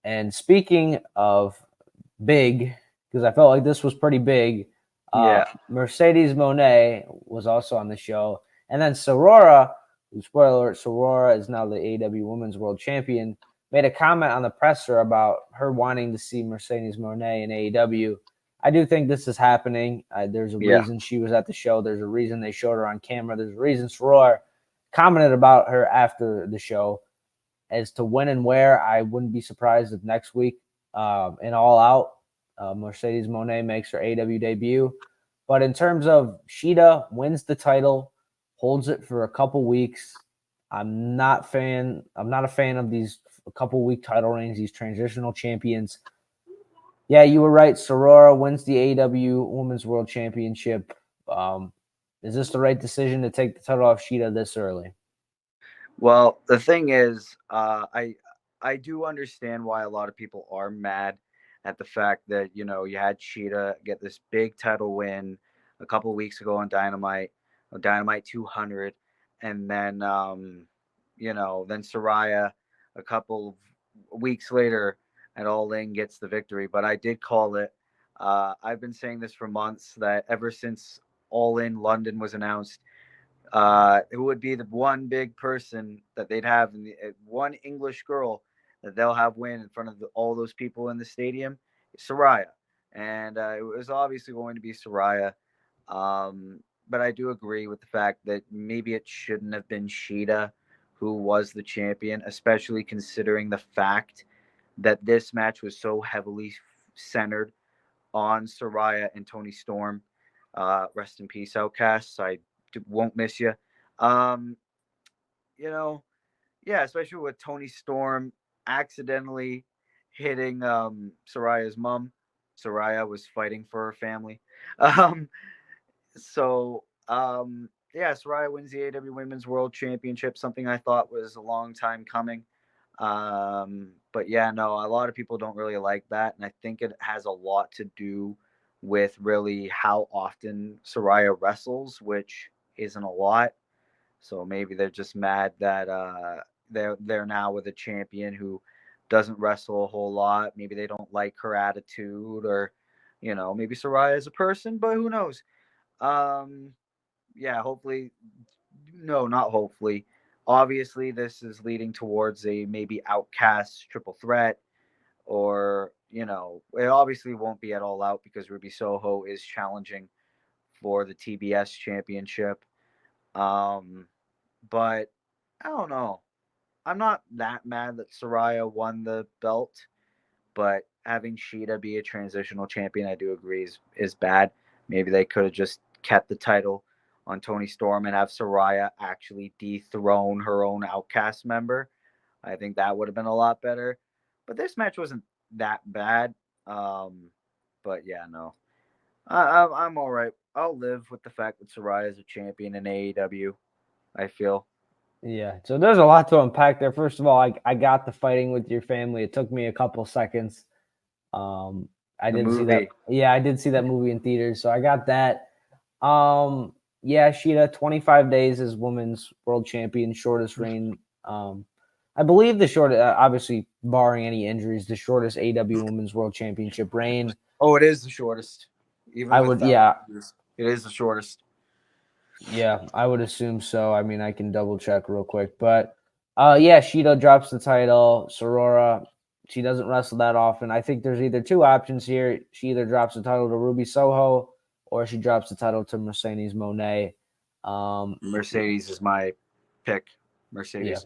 And speaking of big, because I felt like this was pretty big, Mercedes Moné was also on the show. And then Saraya, spoiler alert, Saraya is now the AEW Women's World Champion, made a comment on the presser about her wanting to see Mercedes Moné in AEW. I do think this is happening. There's a reason she was at the show. There's a reason they showed her on camera. There's a reason Saraya commented about her after the show. As to when and where, I wouldn't be surprised if next week in All Out, Mercedes Moné makes her AEW debut. But in terms of Shida wins the title, holds it for a couple weeks. I'm not a fan of these couple week title reigns, these transitional champions. Yeah, you were right. Saraya wins the AEW Women's World Championship. Is this the right decision to take the title off Shida this early? Well, the thing is, I do understand why a lot of people are mad at the fact that you had Cheetah get this big title win a couple weeks ago on Dynamite 200, and then then Saraya a couple of weeks later at All In gets the victory. But I did call it. I've been saying this for months that ever since All In London was announced, who would be the one big person that they'd have, one English girl that they'll have win in front of all those people in the stadium? Saraya. And it was obviously going to be Saraya. But I do agree with the fact that maybe it shouldn't have been Sheeta who was the champion, especially considering the fact that this match was so heavily centered on Saraya and Tony Storm. Rest in peace, Outcasts. I won't miss you. Um, yeah, especially with Tony Storm accidentally hitting Soraya's mom. Saraya was fighting for her family. Um, yeah, Saraya wins the AEW Women's World Championship, something I thought was a long time coming. But yeah, no, a lot of people don't really like that, and I think it has a lot to do with really how often Saraya wrestles, which isn't a lot. So maybe they're just mad that they're now with a champion who doesn't wrestle a whole lot. Maybe they don't like her attitude, or maybe Saraya is a person, but who knows? Um, yeah, hopefully, no, not hopefully. Obviously, this is leading towards a maybe Outcast triple threat, or it obviously won't be at All Out because Ruby Soho is challenging for the TBS championship. Um, but I don't know. I'm not that mad that Saraya won the belt, but having Sheeta be a transitional champion, I do agree is bad. Maybe they could have just kept the title on Tony Storm and have Saraya actually dethrone her own Outcast member. I think that would have been a lot better. But this match wasn't that bad. But yeah, no, I'm all right. I'll live with the fact that Saraya is a champion in AEW. I feel. Yeah, so there's a lot to unpack there. First of all, I got the fighting with your family. It took me a couple seconds. I The did see that. movie. Yeah, I did see that movie in theaters, so I got that. Yeah, Sheeta, 25 days as women's world champion, shortest reign. I believe the short, obviously barring any injuries, the shortest AW Women's World Championship reign. Oh, it is the shortest. Even I would, without yeah, injuries, it is the shortest. yeah, I would assume so. I mean, I can double check real quick, but yeah, Sheeta drops the title. Saraya, she doesn't wrestle that often. I think there's either two options here. She either drops the title to Ruby Soho, or she drops the title to Mercedes Moné. Mercedes is my pick. Yeah, Mercedes.